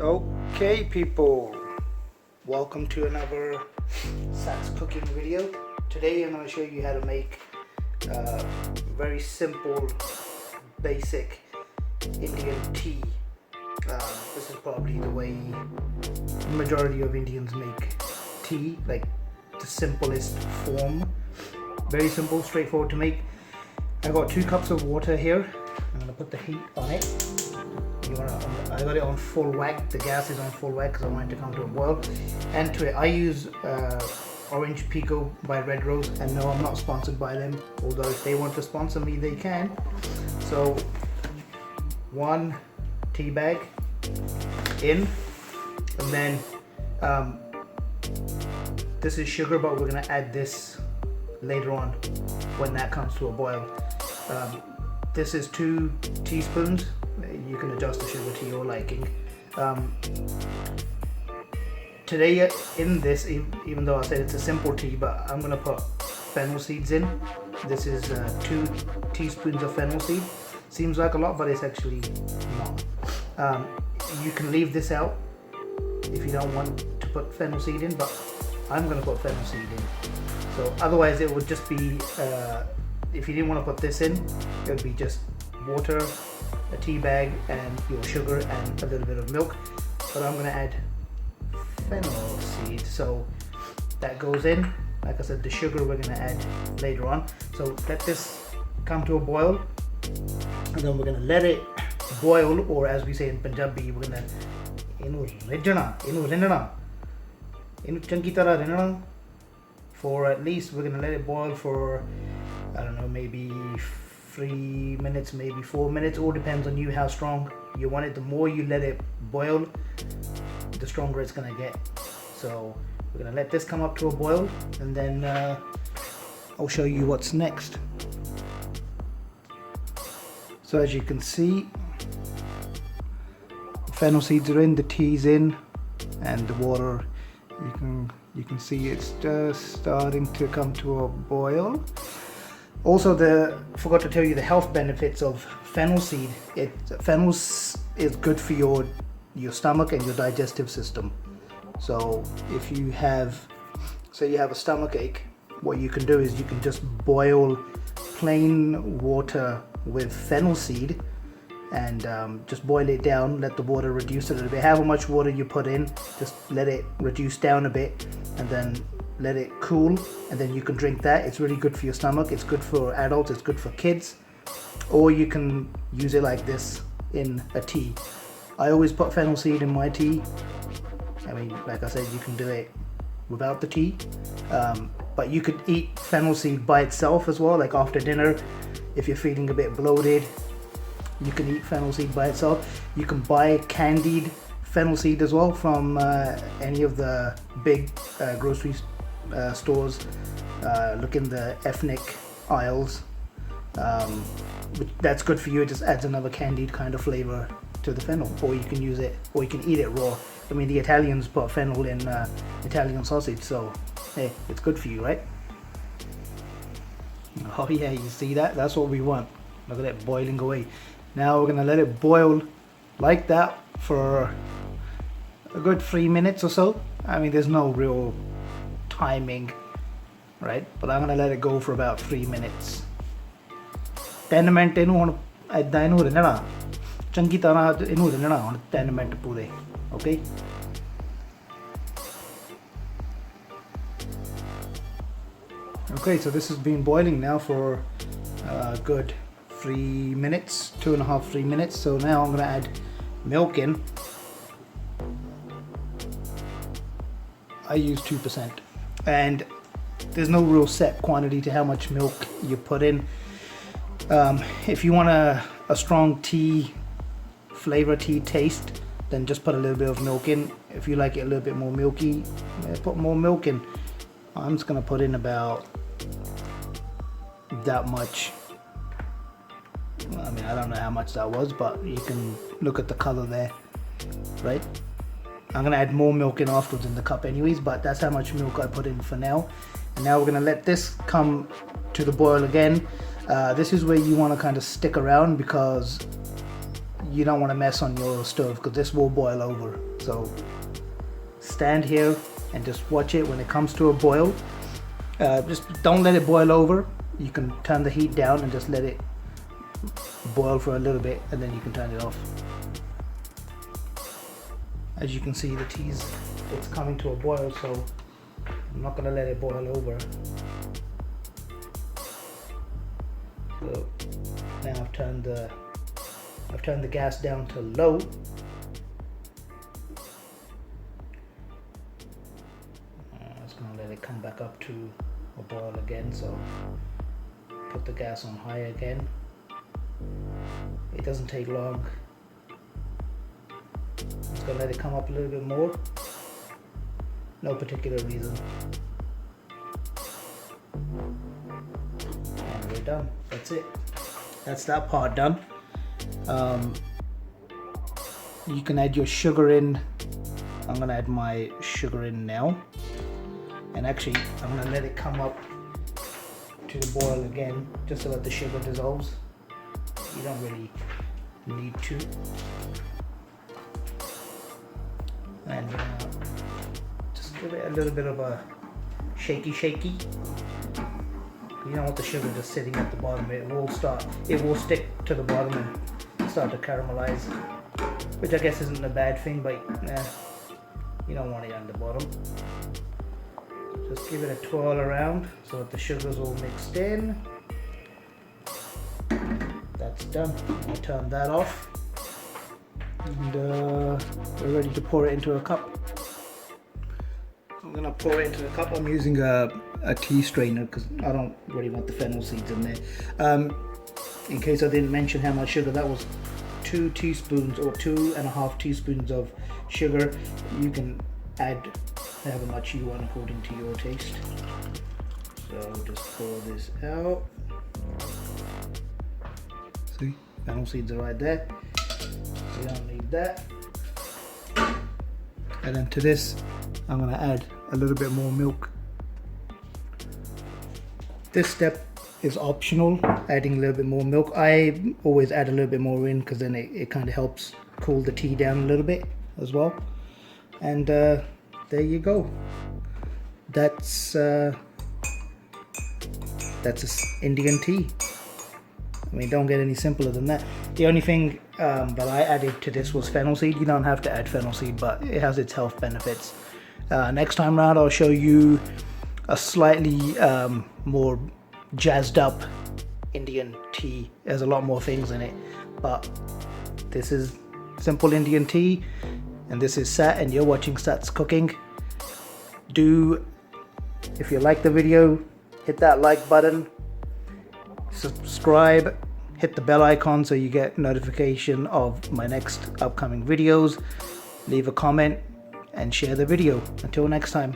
Okay people, welcome to another Sats cooking video. Today I'm going to show you how to make very simple, basic Indian tea. This is probably the way the majority of Indians make tea, like the simplest form. Very simple, straightforward to make. I got 2 cups of water here. I'm going to put the heat on it. I got it on full whack. The gas is on full whack because I want it to come to a boil. And to it, I use Orange Pico by Red Rose, and no, I'm not sponsored by them. Although if they want to sponsor me, they can. So 1 tea bag in, and then this is sugar, but we're gonna add this later on when that comes to a boil. This is 2 teaspoons. You can adjust the sugar to your liking. Today in this, even though I said it's a simple tea, but I'm going to put fennel seeds in. This is 2 teaspoons of fennel seed. Seems like a lot, but it's actually not. You can leave this out if you don't want to put fennel seed in, but I'm going to put fennel seed in. So otherwise it would just be, if you didn't want to put this in, it would be just water, a tea bag, and your sugar and a little bit of milk. But I'm going to add fennel seed, so that goes in. Like I said, the sugar we're going to add later on. So let this come to a boil, and then we're going to let it boil, or as we say in Punjabi, we're going to for at least, we're going to let it boil for, I don't know, maybe 3 minutes, maybe 4 minutes. All depends on you how strong you want it. The more you let it boil, the stronger it's gonna get. So we're gonna let this come up to a boil, and then I'll show you what's next. So as you can see, the fennel seeds are in, the tea's in, and the water, you can see it's just starting to come to a boil. Also, forgot to tell you the health benefits of fennel seed. Fennel is good for your stomach and your digestive system. So if you have, say you have a stomach ache, what you can do is you can just boil plain water with fennel seed, and just boil it down, let the water reduce a little bit. However much water you put in, just let it reduce down a bit, and then let it cool, and then you can drink that. It's really good for your stomach. It's good for adults, it's good for kids, or you can use it like this in a tea. I always put fennel seed in my tea. I mean, like I said, you can do it without the tea, but you could eat fennel seed by itself as well, like after dinner. If you're feeling a bit bloated, you can eat fennel seed by itself. You can buy candied fennel seed as well from any of the big grocery stores. Look in the ethnic aisles. That's good for you. It just adds another candied kind of flavor to the fennel. Or you can use it, or you can eat it raw. I mean, the Italians put fennel in Italian sausage, so hey, it's good for you, right? Oh yeah, you see that? That's what we want. Look at that boiling away. Now we're gonna let it boil like that for a good 3 minutes or so. I mean, there's no real timing, right? But I'm gonna let it go for about 3 minutes. 10 minute ਇਹਨੂੰ ਹੁਣ ਐਦਾਂ ਇਹਨੂੰ ਰਿੰਨਣਾ, ਚੰਗੀ ਤਰ੍ਹਾਂ ਇਹਨੂੰ ਰਿੰਨਣਾ ਹੁਣ 10 minute ਪੂਰੇ, okay? Okay, so this has been boiling now for a good 3 minutes, 2.5, 3 minutes. So now I'm gonna add milk in. I use 2%, and there's no real set quantity to how much milk you put in. If you want a strong tea flavor, tea taste, then just put a little bit of milk in. If you like it a little bit more milky, put more milk in. I'm just gonna put in about that much. I mean, I don't know how much that was, but you can look at the color there, right? I'm gonna add more milk in afterwards in the cup anyways, but that's how much milk I put in for now. And now we're gonna let this come to the boil again. This is where you want to kind of stick around, because you don't want to mess on your stove because this will boil over. So stand here and just watch it. When it comes to a boil, just don't let it boil over. You can turn the heat down and just let it boil for a little bit, and then you can turn it off. As you can see, the tea's, it's coming to a boil, so I'm not going to let it boil over. So now I've turned the gas down to low. I'm just going to let it come back up to a boil again, so put the gas on high again. It doesn't take long. I'm just going to let it come up a little bit more. No particular reason. And we're done. That's it. That's that part done. You can add your sugar in. I'm going to add my sugar in now. And actually, I'm going to let it come up to the boil again, just so that the sugar dissolves. You don't really need to. And just give it a little bit of a shaky. You don't want the sugar just sitting at the bottom. It will stick to the bottom and start to caramelize, which I guess isn't a bad thing, but you don't want it on the bottom. Just give it a twirl around so that the sugar's all mixed in. That's done. I'll turn that off. And we're ready to pour it into a cup. I'm gonna pour it into the cup. I'm using a tea strainer because I don't really want the fennel seeds in there. In case I didn't mention how much sugar, that was 2 teaspoons or 2.5 teaspoons of sugar. You can add however much you want according to your taste. So just pour this out. See, fennel seeds are right there. So you don't need that. And then to this, I'm going to add a little bit more milk. This step is optional, adding a little bit more milk. I always add a little bit more in because then it kind of helps cool the tea down a little bit as well. And there you go. That's Indian tea. I mean, don't get any simpler than that. The only thing that I added to this was fennel seed. You don't have to add fennel seed, but it has its health benefits. Next time around, I'll show you a slightly more jazzed up Indian tea. There's a lot more things in it, but this is simple Indian tea, and this is Sat, and you're watching Sat's Cooking. If you like the video, hit that like button, subscribe, hit the bell icon so you get notification of my next upcoming videos, leave a comment and share the video. Until next time.